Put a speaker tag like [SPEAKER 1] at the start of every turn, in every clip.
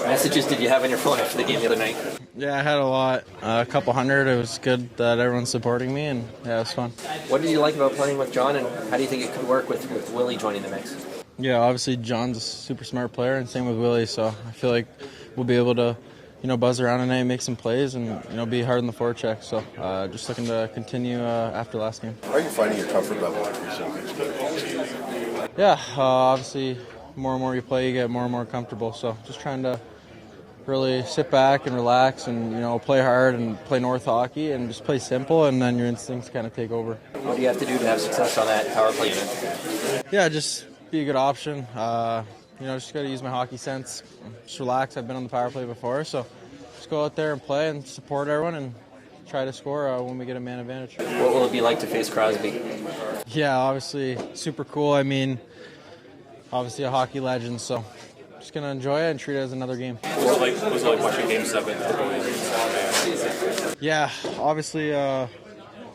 [SPEAKER 1] messages did you have on your phone after the game the other night?
[SPEAKER 2] Yeah, I had a lot, a couple hundred. It was good that everyone's supporting me, and yeah, it was fun.
[SPEAKER 1] What did you like about playing with John, and how do you think it could work with Willie joining the mix?
[SPEAKER 2] Yeah, obviously John's a super smart player, and same with Willie, so I feel like we'll be able to, buzz around tonight, make some plays, and, be hard in the forecheck. So just looking to continue after last game.
[SPEAKER 3] How are you finding your comfort level increasing each game?
[SPEAKER 2] Yeah, obviously more and more you play, you get more and more comfortable. So just trying to really sit back and relax and, play hard and play North hockey and just play simple, and then your instincts kind of take over.
[SPEAKER 1] What do you have to do to have success on that power play unit?
[SPEAKER 2] Yeah, just be a good option. Just got to use my hockey sense. Just relax. I've been on the power play before, so just go out there and play and support everyone and try to score when we get a man advantage.
[SPEAKER 1] What will it be like to face Crosby?
[SPEAKER 2] Yeah, obviously super cool. Obviously a hockey legend, so just going to enjoy it and treat it as another game.
[SPEAKER 4] What was it like watching Game 7?
[SPEAKER 2] Yeah, obviously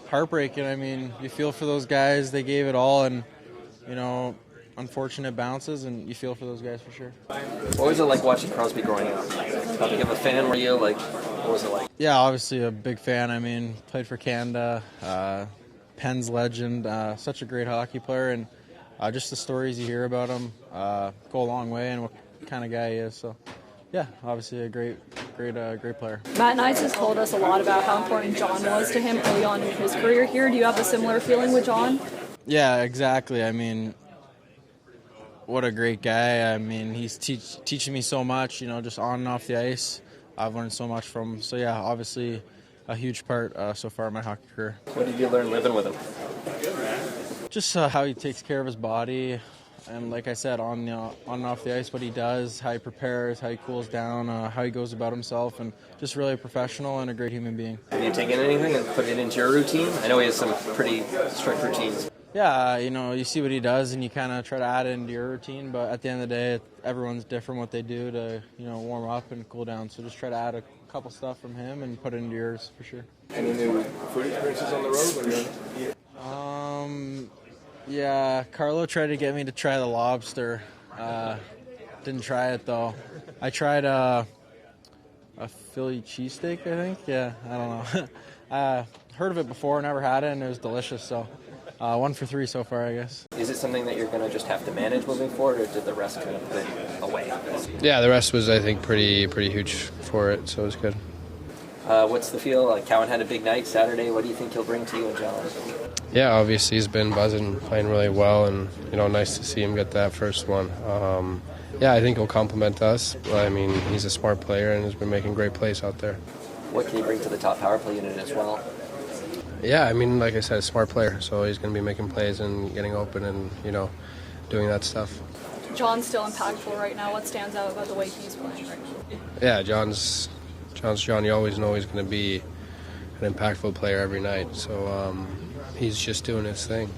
[SPEAKER 2] heartbreaking. You feel for those guys. They gave it all, and, unfortunate bounces, and you feel for those guys for sure.
[SPEAKER 1] What was it like watching Crosby growing up? How big of a fan were you? What was it like?
[SPEAKER 2] Yeah, obviously a big fan. Played for Canada, Penn's legend, such a great hockey player, and just the stories you hear about him go a long way, and what kind of guy he is. So, yeah, obviously a great player.
[SPEAKER 5] Matt Knights has told us a lot about how important John was to him early on in his career here. Do you have a similar feeling with John?
[SPEAKER 2] Yeah, exactly. What a great guy. He's teaching me so much, just on and off the ice. I've learned so much from him. So, yeah, obviously a huge part so far in my hockey career.
[SPEAKER 1] What did you learn living with him?
[SPEAKER 2] Just how he takes care of his body. And like I said, on and off the ice, what he does, how he prepares, how he cools down, how he goes about himself, and just really a professional and a great human being.
[SPEAKER 1] Have you taken anything and put it into your routine? I know he has some pretty strict routines.
[SPEAKER 2] Yeah, you see what he does, and you kind of try to add it into your routine, but at the end of the day, everyone's different what they do to, warm up and cool down. So just try to add a couple stuff from him and put it into yours for sure.
[SPEAKER 3] Any new food experiences on the road?
[SPEAKER 2] Yeah, Carlo tried to get me to try the lobster. Didn't try it, though. I tried a Philly cheesesteak, I think. Yeah, I don't know. Heard of it before, never had it, and it was delicious, so 1 for 3 so far, I guess.
[SPEAKER 1] Is it something that you're going to just have to manage moving forward, or did the rest kind of put it away?
[SPEAKER 6] Yeah, the rest was, I think, pretty huge for it, so it was good.
[SPEAKER 1] What's the feel? Cowan had a big night Saturday. What do you think he'll bring to you and John?
[SPEAKER 6] Yeah, obviously he's been buzzing, playing really well, and nice to see him get that first one. I think he'll complement us. He's a smart player and has been making great plays out there.
[SPEAKER 1] What can he bring to the top power play unit as well?
[SPEAKER 6] Yeah, like I said, a smart player, so he's going to be making plays and getting open and doing that stuff.
[SPEAKER 5] John's still impactful right now. What stands out about the way he's playing right now?
[SPEAKER 6] Yeah, John's John. You always know he's going to be an impactful player every night. So he's just doing his thing.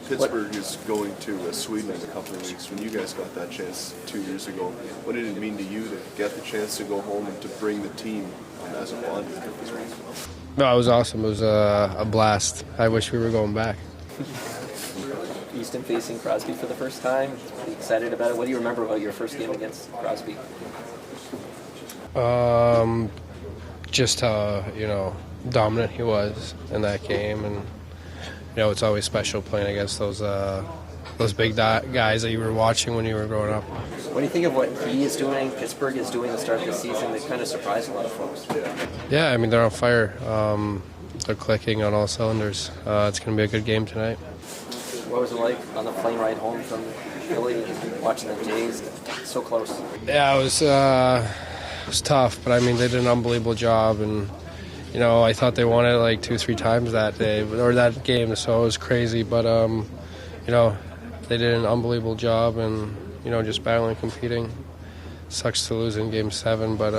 [SPEAKER 3] Pittsburgh is going to Sweden in a couple of weeks. When you guys got that chance 2 years ago, what did it mean to you to get the chance to go home and to bring the team as a bond with Pittsburgh?
[SPEAKER 6] No, it was awesome. It was a blast. I wish we were going back.
[SPEAKER 1] Easton facing Crosby for the first time. Pretty excited about it. What do you remember about your first game against Crosby?
[SPEAKER 6] Just how dominant he was in that game, and it's always special playing against those big guys that you were watching when you were growing up.
[SPEAKER 1] What do you think of what he is doing, Pittsburgh is doing to start the season? That kind of surprised a lot of folks.
[SPEAKER 6] Yeah, they're on fire. They're clicking on all cylinders. It's going to be a good game tonight.
[SPEAKER 1] What was it like on the plane ride home from Philly, watching the Jays so close?
[SPEAKER 6] Yeah, it was tough, but they did an unbelievable job, and I thought they won it like 2-3 times that day or that game, so it was crazy. But they did an unbelievable job, and just battling, competing. Sucks to lose in Game 7, but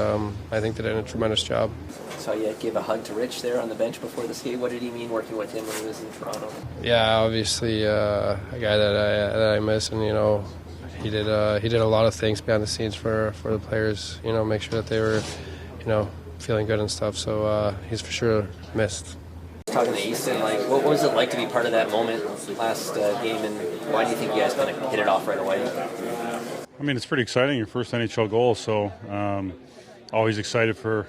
[SPEAKER 6] I think they did a tremendous job.
[SPEAKER 1] So you gave a hug to Rich there on the bench before the skate. What did he mean working with him when he was in Toronto?
[SPEAKER 6] Yeah, obviously a guy that I miss, and he did a lot of things behind the scenes for the players. Make sure that they were feeling good and stuff. So he's for sure missed.
[SPEAKER 1] Talking to Easton, what was it like to be part of that moment last game, and why do you think you guys kind of hit it off right away?
[SPEAKER 7] I mean, it's pretty exciting. Your first NHL goal, so always excited for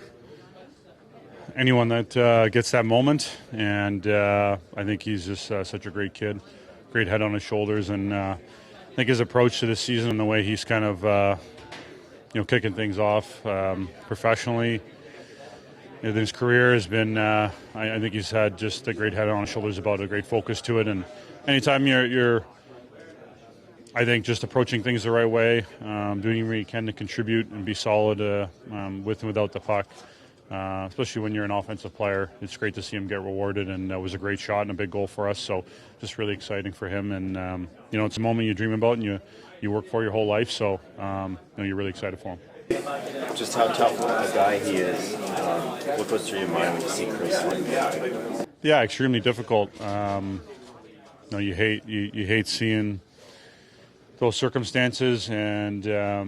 [SPEAKER 7] anyone that gets that moment. And I think he's just such a great kid, great head on his shoulders, and I think his approach to this season and the way he's kind of kicking things off professionally in his career has been. I think he's had just a great head on his shoulders about a great focus to it. And anytime you're I think just approaching things the right way, doing what you can to contribute and be solid with and without the puck, especially when you're an offensive player. It's great to see him get rewarded, and that was a great shot and a big goal for us. So just really exciting for him. And, it's a moment you dream about and you work for your whole life. So, you're really excited for him.
[SPEAKER 8] Just how tough of a guy he is. What goes through your mind when you see Chris like that?
[SPEAKER 7] Yeah, extremely difficult. You hate seeing those circumstances, and I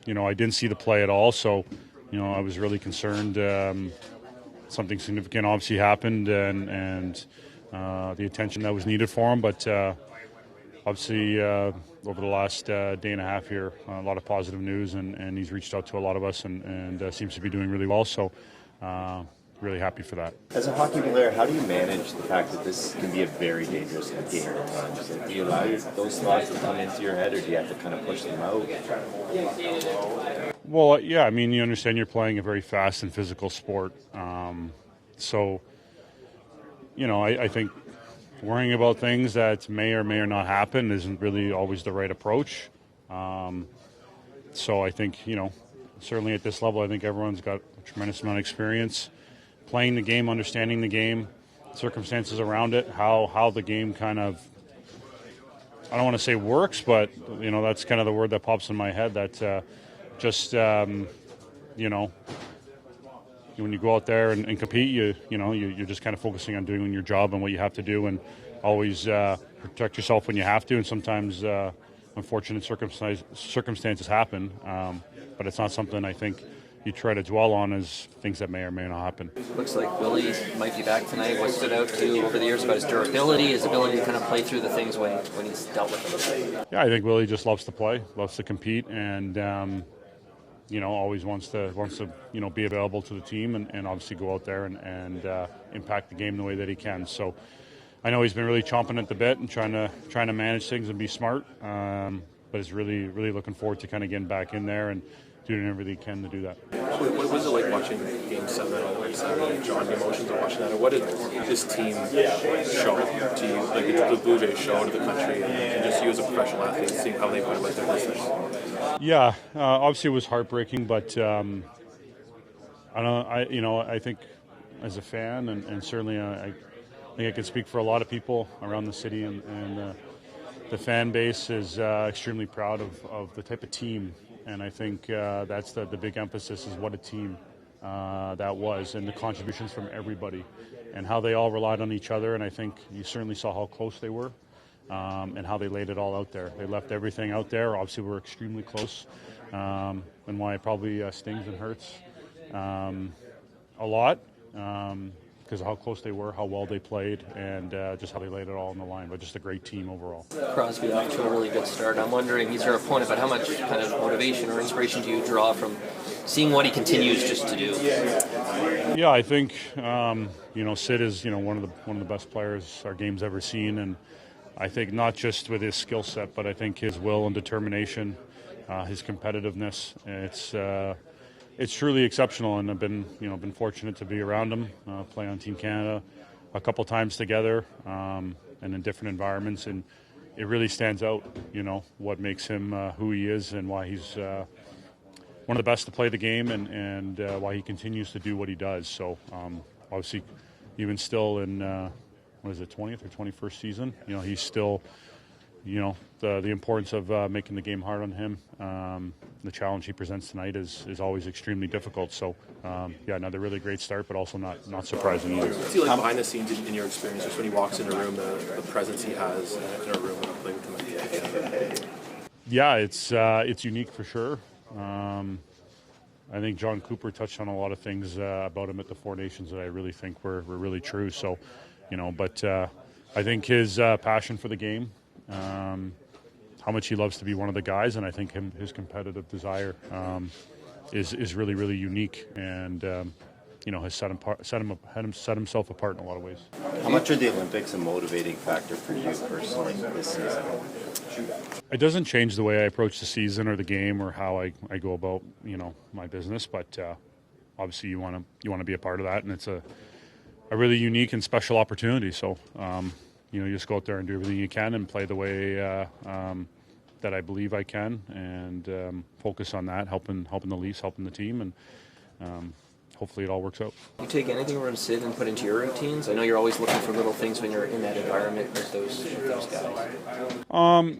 [SPEAKER 7] didn't see the play at all, so I was really concerned. Something significant obviously happened, and the attention that was needed for him. But obviously, over the last day and a half here, a lot of positive news, and he's reached out to a lot of us, and seems to be doing really well. So. Really happy for that.
[SPEAKER 8] As a hockey player, how do you manage the fact that this can be a very dangerous game at times? Do you allow those thoughts to come into your head, or do you have to kind of push them out?
[SPEAKER 7] Well, yeah, I mean, you understand you're playing a very fast and physical sport. So, I think worrying about things that may or may not happen isn't really always the right approach. So I think, certainly at this level, I think everyone's got a tremendous amount of experience playing the game, understanding the game, circumstances around it, how the game kind of, I don't want to say works, but, that's kind of the word that pops in my head, that when you go out there and compete, you're just kind of focusing on doing your job and what you have to do, and always protect yourself when you have to, and sometimes unfortunate circumstances happen, but it's not something I think you try to dwell on as things that may or may not happen.
[SPEAKER 1] Looks like Willie might be back tonight. What stood out to you over the years about his durability, his ability to kind of play through the things when he's dealt with them?
[SPEAKER 7] Yeah, I think Willie just loves to play, loves to compete, and always wants to be available to the team and obviously go out there and impact the game the way that he can. So I know he's been really chomping at the bit and trying to manage things and be smart, but is really, really looking forward to kind of getting back in there and doing everything he can to do that.
[SPEAKER 4] What was it like watching Game 7 on Saturday? John, the emotions of watching that, or what did this team show to you, like the Blue Jays show to the country, and just you as a professional athlete, seeing how they went about their business? Yeah,
[SPEAKER 7] obviously it was heartbreaking, but I think as a fan, and certainly I think I can speak for a lot of people around the city, and the fan base is extremely proud of the type of team. And I think that's the big emphasis, is what a team that was, and the contributions from everybody and how they all relied on each other. And I think you certainly saw how close they were and how they laid it all out there. They left everything out there. Obviously, we're extremely close, and why it probably stings and hurts a lot because of how close they were, how well they played, and just how they laid it all on the line. But just a great team overall.
[SPEAKER 1] Crosby off to a really good start. I'm wondering, he's your opponent, but how much kind of motivation or inspiration do you draw from seeing what he continues just to do?
[SPEAKER 7] Yeah, I think Sid is one of the best players our game's ever seen, and I think not just with his skill set, but I think his will and determination, his competitiveness. It's truly exceptional, and I've been fortunate to be around him, play on Team Canada a couple times together, and in different environments, and it really stands out, what makes him who he is and why he's one of the best to play the game, and why he continues to do what he does. So obviously, even still in 20th or 21st season, he's still, the importance of making the game hard on him. The challenge he presents tonight is always extremely difficult. So, another really great start, but also not surprising either.
[SPEAKER 4] What's he like behind the scenes in your experience, just when he walks in a room, the presence he has in a room when you play with him?
[SPEAKER 7] Yeah, it's unique for sure. I think John Cooper touched on a lot of things about him at the Four Nations that I really think were really true. So, but I think his passion for the game, how much he loves to be one of the guys, and I think his competitive desire is really, really unique, and has set himself apart in a lot of ways.
[SPEAKER 8] How much are the Olympics a motivating factor for you personally this season?
[SPEAKER 7] It doesn't change the way I approach the season or the game or how I go about my business, but obviously you want to be a part of that, and it's a really unique and special opportunity. So you just go out there and do everything you can and play the way that I believe I can, and focus on that, helping the Leafs, helping the team, and hopefully it all works out.
[SPEAKER 1] Do you take anything from Sid and put into your routines? I know you're always looking for little things when you're in that environment with those guys.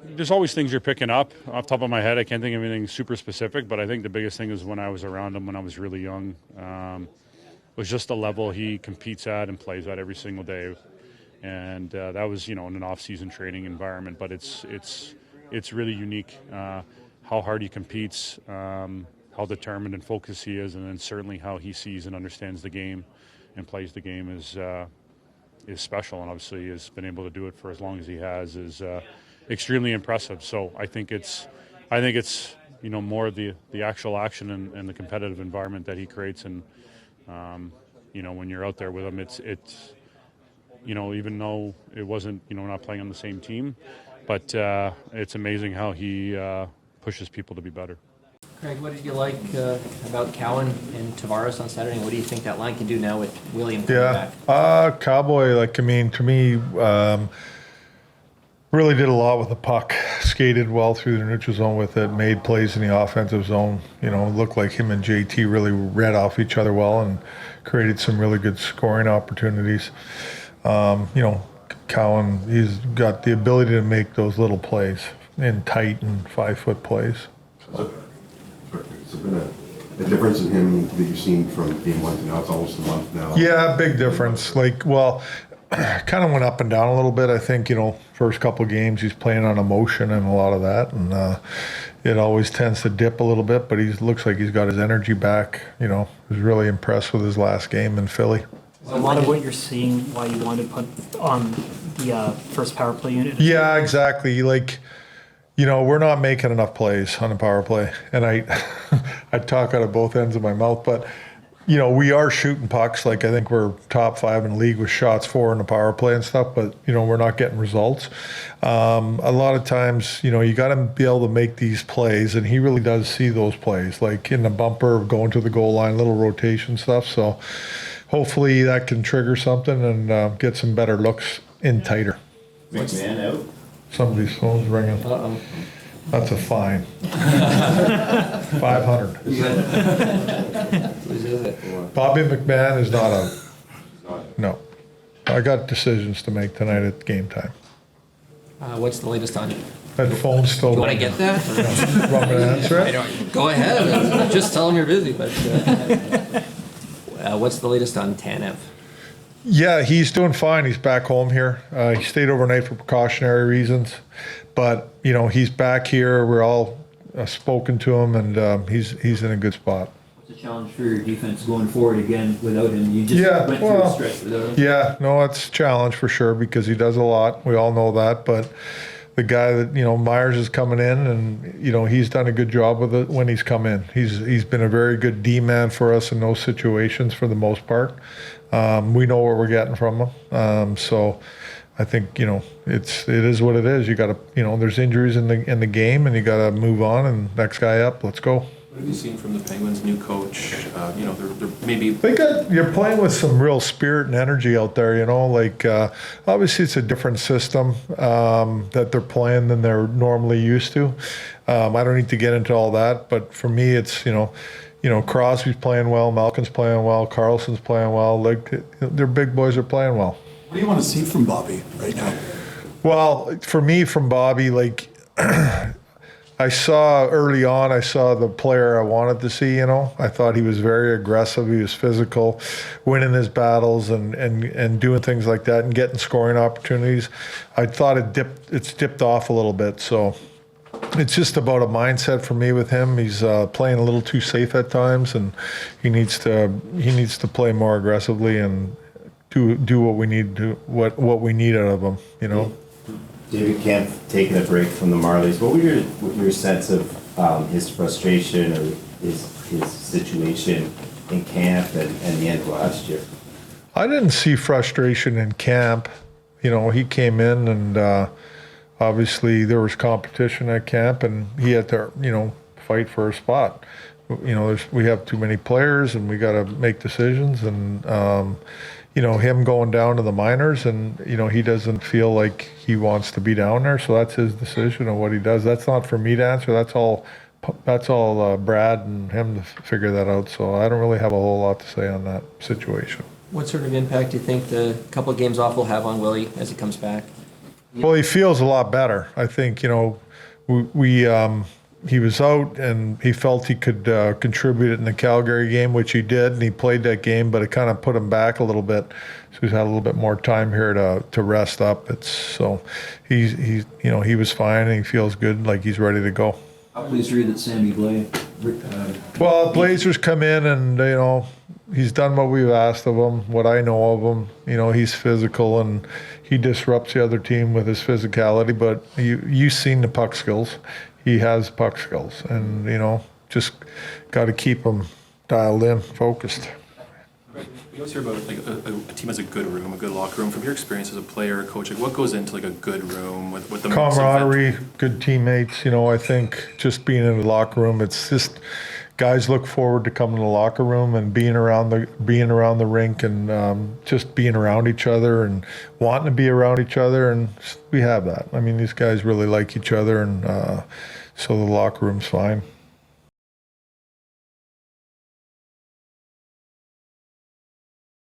[SPEAKER 7] There's always things you're picking up. Off the top of my head, I can't think of anything super specific, but I think the biggest thing is when I was around him when I was really young, was just the level he competes at and plays at every single day. And that was, in an off-season training environment, but it's really unique how hard he competes, how determined and focused he is, and then certainly how he sees and understands the game and plays the game is special. And obviously, has been able to do it for as long as he has is extremely impressive. So I think it's more the actual action and the competitive environment that he creates, and when you're out there with him, it's even though it wasn't not playing on the same team, but it's amazing how he pushes people to be better.
[SPEAKER 1] Craig, what did you like about Cowan and Tavares on Saturday, and what do you think that line can do now with William coming back?
[SPEAKER 9] Cowboy, to me, really did a lot with the puck. Skated well through the neutral zone with it, made plays in the offensive zone. Looked like him and JT really read off each other well and created some really good scoring opportunities. Cowan, he's got the ability to make those little plays in tight and 5-foot plays.
[SPEAKER 10] It's been a difference in him that you've seen from game 1 to now. It's almost a month now.
[SPEAKER 9] Yeah, big difference. Kind of went up and down a little bit. I think, first couple games he's playing on emotion and a lot of that, and it always tends to dip a little bit, but he looks like he's got his energy back. Was really impressed with his last game in Philly.
[SPEAKER 11] A lot of what you're seeing, why you want to put on the first power play unit.
[SPEAKER 9] Yeah, exactly. We're not making enough plays on the power play, and I talk out of both ends of my mouth, but we are shooting pucks. I think we're top 5 in the league with shots for in the power play and stuff, but we're not getting results. A lot of times, you got to be able to make these plays, and he really does see those plays, like in the bumper, going to the goal line, little rotation stuff. So hopefully that can trigger something and get some better looks in tighter.
[SPEAKER 8] McMahon out?
[SPEAKER 9] Somebody's phone's ringing.
[SPEAKER 1] Uh-oh.
[SPEAKER 9] That's a fine. 500.
[SPEAKER 1] Whose is it?
[SPEAKER 9] Bobby McMahon is not a. No. I got decisions to make tonight at game time.
[SPEAKER 1] What's the latest on it?
[SPEAKER 9] That phone's still.
[SPEAKER 1] You want to get that?
[SPEAKER 9] You want me to answer it?
[SPEAKER 1] Go ahead. Just tell him you're busy. But what's the latest on Tanev?
[SPEAKER 9] Yeah, he's doing fine. He's back home here. He stayed overnight for precautionary reasons, but he's back here. We're all spoken to him, and he's in a good spot.
[SPEAKER 12] What's the challenge for your defense going forward again without him? You just went through a stretch without him.
[SPEAKER 9] Yeah, no, it's a challenge for sure because he does a lot. We all know that, but the guy that Myers is coming in, and he's done a good job with it when he's come in. He's been a very good D man for us in those situations for the most part. We know what we're getting from him, so I think it is what it is. You got to there's injuries in the game, and you got to move on and next guy up. Let's go.
[SPEAKER 4] What have you seen from the Penguins' new coach? They're maybe
[SPEAKER 9] you're playing with some real spirit and energy out there. Obviously it's a different system that they're playing than they're normally used to. I don't need to get into all that, but for me, it's Crosby's playing well, Malkin's playing well, Carlson's playing well. Their big boys are playing well.
[SPEAKER 13] What do you want to see from Bobby right now?
[SPEAKER 9] Well, for me, from Bobby, I saw early on, the player I wanted to see, I thought he was very aggressive. He was physical, winning his battles and doing things like that and getting scoring opportunities. I thought it's dipped off a little bit. So it's just about a mindset for me with him. He's playing a little too safe at times, and he needs to play more aggressively and do what we need to what we need out of him.
[SPEAKER 8] David Kemp taking a break from the Marlies. What were your sense of his frustration or his situation in camp and the end of last year?
[SPEAKER 9] I didn't see frustration in camp. You know, he came in and obviously there was competition at camp, and he had to, you know, fight for a spot. You know, we have too many players, and we got to make decisions. And you know, him going down to the minors, and you know, he doesn't feel like he wants to be down there, so that's his decision of what he does. That's not for me to answer. That's all Brad and him to figure that out. So I don't really have a whole lot to say on that situation.
[SPEAKER 1] What sort of impact do you think the couple of games off will have on Willie as he comes back?
[SPEAKER 9] Well, he feels a lot better. I think, you know, he was out and he felt he could contribute in the Calgary game, which he did, and he played that game, but it kind of put him back a little bit. So he's had a little bit more time here to rest up. So he's you know, he was fine and he feels good, like he's ready to go.
[SPEAKER 12] How pleased are you that Sammy Blais?
[SPEAKER 9] Well, Blazers come in and, you know, he's done what we've asked of him, what I know of him. You know, he's physical and he disrupts the other team with his physicality, but you've seen the puck skills. He has puck skills, and, you know, just got to keep him dialed in, focused.
[SPEAKER 4] We always hear about like a team has a good room, a good locker room. From your experience as a player or coach, like what goes into like a good room with the
[SPEAKER 9] camaraderie, good teammates. You know, I think just being in the locker room, it's just guys look forward to coming to the locker room and being around the rink and just being around each other and wanting to be around each other, and we have that. I mean, these guys really like each other, and so the locker room's fine.